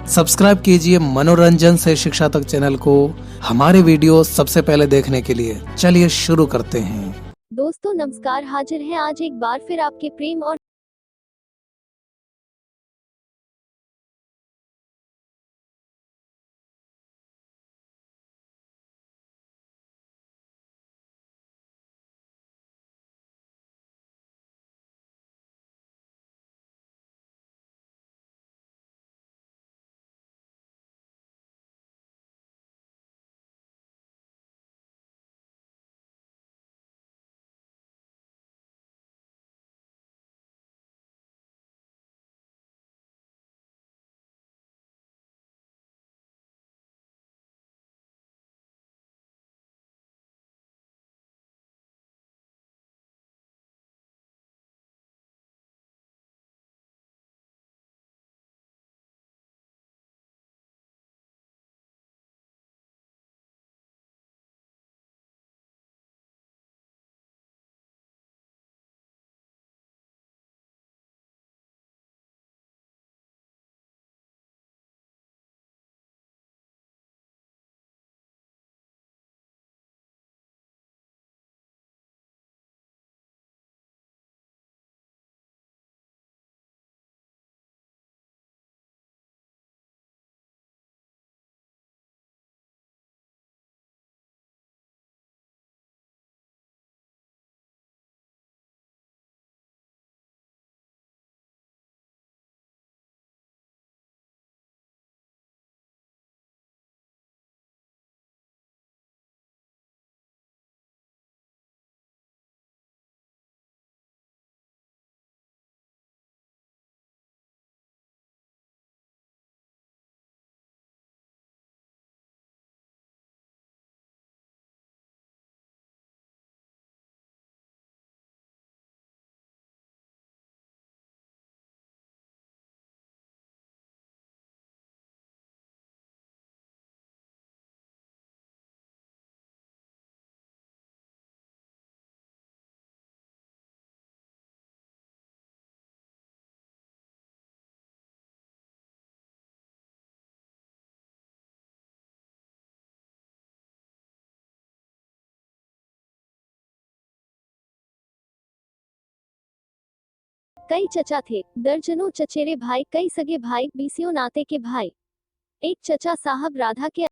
Subscribe कीजिए मनोरंजन से शिक्षा तक चैनल को हमारे वीडियो सबसे पहले देखने के लिए। चलिए शुरू करते हैं। दोस्तों नमस्कार, हाजिर हैं आज एक बार फिर आपके प्रेम और कई चचा थे, दर्जनों चचेरे भाई, कई सगे भाई, बीसियों नाते के भाई। एक चचा साहब राधा के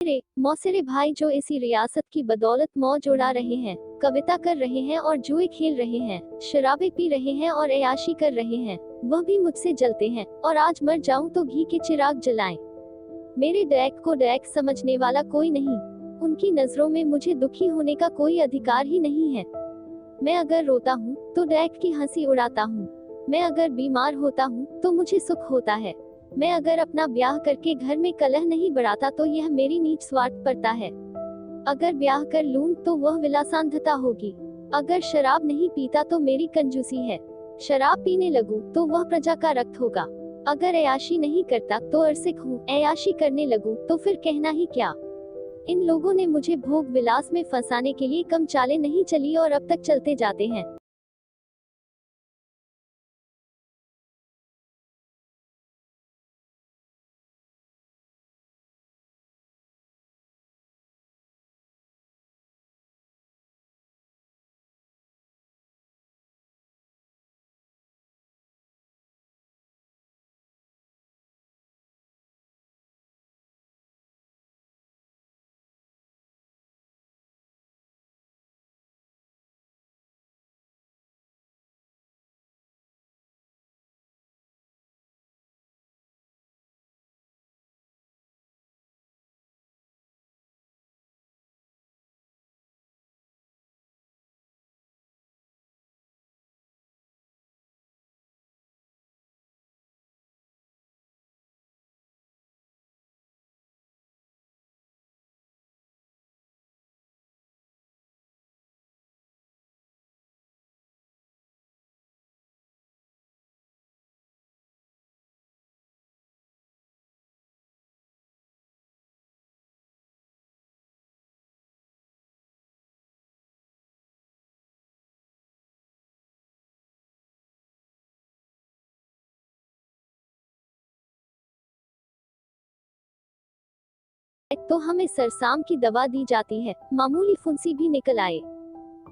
मेरे मौसेरे भाई जो इसी रियासत की बदौलत मौज उड़ा रहे हैं, कविता कर रहे हैं और जुए खेल रहे हैं, शराबे पी रहे हैं और अय्याशी कर रहे हैं, वह भी मुझसे जलते हैं और आज मर जाऊं तो घी के चिराग जलाएं। मेरे डैक को डैक समझने वाला कोई नहीं, उनकी नजरों में मुझे दुखी होने का कोई अधिकार ही नहीं है। मैं अगर रोता हूँ तो डैक की हंसी उड़ाता हूँ, मैं अगर बीमार होता हूँ तो मुझे सुख होता है, मैं अगर अपना ब्याह करके घर में कलह नहीं बढ़ाता तो यह मेरी नीच स्वार्थ पड़ता है। अगर ब्याह कर लूं तो वह विलासांधता होगी, अगर शराब नहीं पीता तो मेरी कंजूसी है, शराब पीने लगूं तो वह प्रजा का रक्त होगा, अगर अय्याशी नहीं करता तो अरसिक हूँ, अय्याशी करने लगूं तो फिर कहना ही क्या। इन लोगों ने मुझे भोग विलास में फंसाने के लिए कम चालें नहीं चली और अब तक चलते जाते हैं। तो हमें सरसाम की दवा दी जाती है, मामूली फुंसी भी निकल आए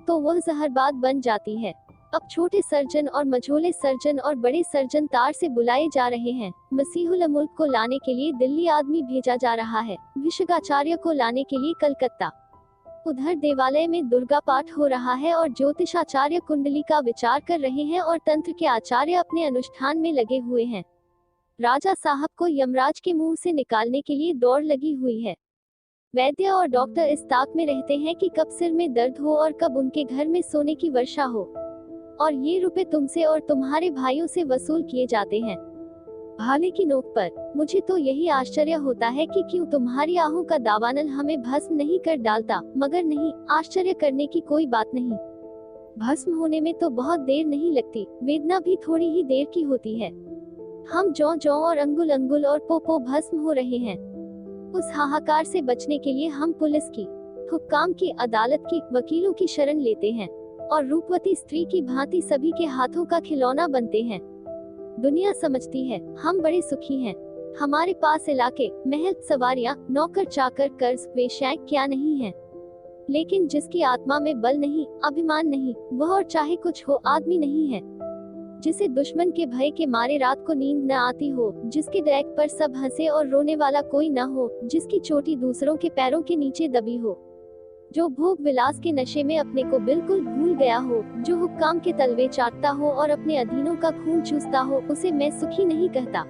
तो वह जहरबाद बन जाती है। अब छोटे सर्जन और मझोले सर्जन और बड़े सर्जन तार से बुलाए जा रहे हैं, मसीहुल मुल्क को लाने के लिए दिल्ली आदमी भेजा जा रहा है, विशगाचार्य को लाने के लिए कलकत्ता। उधर देवालय में दुर्गा पाठ हो रहा है और ज्योतिषाचार्य कुंडली का विचार कर रहे हैं और तंत्र के आचार्य अपने अनुष्ठान में लगे हुए हैं। राजा साहब को यमराज के मुंह से निकालने के लिए दौड़ लगी हुई है। वैद्य और डॉक्टर इस ताक में रहते हैं कि कब सिर में दर्द हो और कब उनके घर में सोने की वर्षा हो, और ये रुपए तुमसे और तुम्हारे भाइयों से वसूल किए जाते हैं भाले की नोक पर। मुझे तो यही आश्चर्य होता है कि क्यों तुम्हारी आहों का दावानल हमें भस्म नहीं कर डालता, मगर नहीं, आश्चर्य करने की कोई बात नहीं। भस्म होने में तो बहुत देर नहीं लगती, वेदना भी थोड़ी ही देर की होती है। हम जौ जौ और अंगुल अंगुल और पो भस्म हो रहे हैं। उस हाहाकार से बचने के लिए हम पुलिस की, हुक्काम की, अदालत की, वकीलों की शरण लेते हैं और रूपवती स्त्री की भांति सभी के हाथों का खिलौना बनते हैं। दुनिया समझती है हम बड़े सुखी हैं, हमारे पास इलाके, महल, सवारियां, नौकर चाकर, कर्ज, वेश्याएं क्या नहीं है। लेकिन जिसकी आत्मा में बल नहीं, अभिमान नहीं, वह और चाहे कुछ हो आदमी नहीं है। जिसे दुश्मन के भय के मारे रात को नींद न आती हो, जिसके डेक पर सब हंसे और रोने वाला कोई न हो, जिसकी चोटी दूसरों के पैरों के नीचे दबी हो, जो भोग विलास के नशे में अपने को बिल्कुल भूल गया हो, जो हुक्काम के तलवे चाटता हो और अपने अधीनों का खून चूसता हो, उसे मैं सुखी नहीं कहता।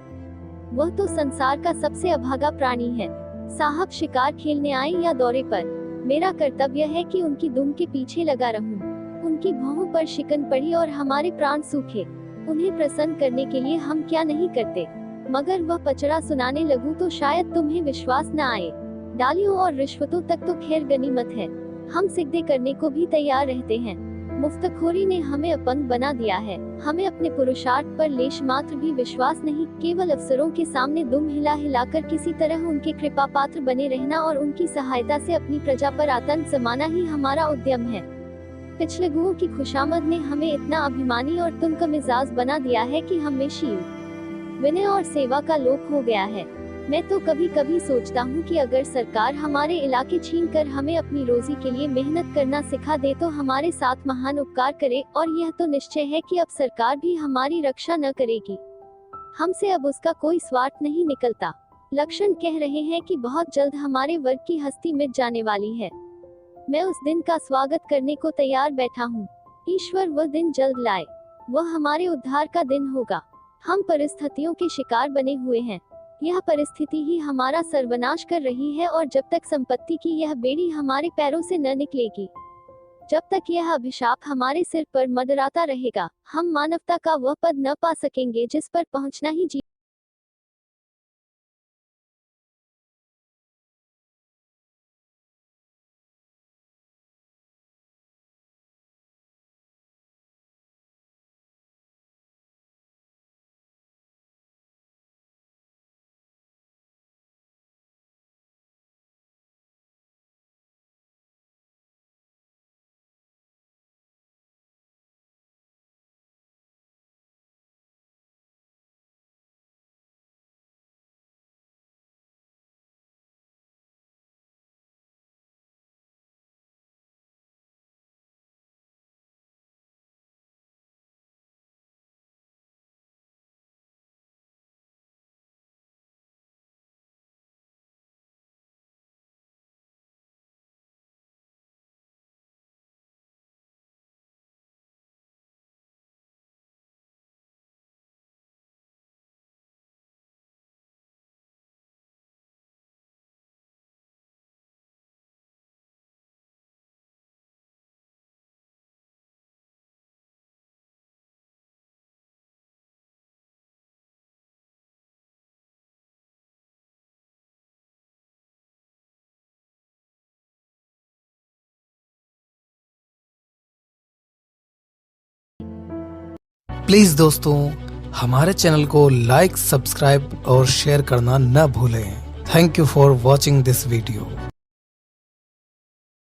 वह तो संसार का सबसे अभागा प्राणी है। साहब शिकार खेलने आए या दौरे पर, मेरा कर्तव्य है कि उनकी दुम के पीछे लगा रहूं। उनकी भौहों पर शिकन पड़ी और हमारे प्राण सूखे। उन्हें प्रसन्न करने के लिए हम क्या नहीं करते। मगर वह पचड़ा सुनाने लगूं तो शायद तुम्हें विश्वास न आए। डालियों और रिश्वतों तक तो खैर गनीमत है, हम सिगदे करने को भी तैयार रहते हैं। मुफ्तखोरी ने हमें अपंग बना दिया है। हमें अपने पुरुषार्थ पर लेश मात्र भी विश्वास नहीं, केवल अफसरों के सामने दुम हिला हिलाकर किसी तरह उनके कृपा पात्र बने रहना और उनकी सहायता से अपनी प्रजा पर आतंक जमाना ही हमारा उद्यम है। पिछलगुओं की खुशामद ने हमें इतना अभिमानी और तुमका मिजाज बना दिया है कि हमें शील, विनय और सेवा का लोप हो गया है। मैं तो कभी कभी सोचता हूँ कि अगर सरकार हमारे इलाके छीन कर हमें अपनी रोजी के लिए मेहनत करना सिखा दे तो हमारे साथ महान उपकार करे, और यह तो निश्चय है कि अब सरकार भी हमारी रक्षा न करेगी। हमसे अब उसका कोई स्वार्थ नहीं निकलता। लक्षण कह रहे हैं कि बहुत जल्द हमारे वर्ग की हस्ती मिट जाने वाली है। मैं उस दिन का स्वागत करने को तैयार बैठा हूँ। ईश्वर वह दिन जल्द लाए। वह हमारे उद्धार का दिन होगा। हम परिस्थितियों के शिकार बने हुए हैं। यह परिस्थिति ही हमारा सर्वनाश कर रही है और जब तक संपत्ति की यह बेड़ी हमारे पैरों से न निकलेगी, जब तक यह अभिशाप हमारे सिर पर मंडराता रहेगा, हम मानवता का वह पद न पा सकेंगे जिस पर पहुंचना ही जी। प्लीज दोस्तों, हमारे चैनल को लाइक, सब्सक्राइब और शेयर करना न भूलें। Thank you for watching this video.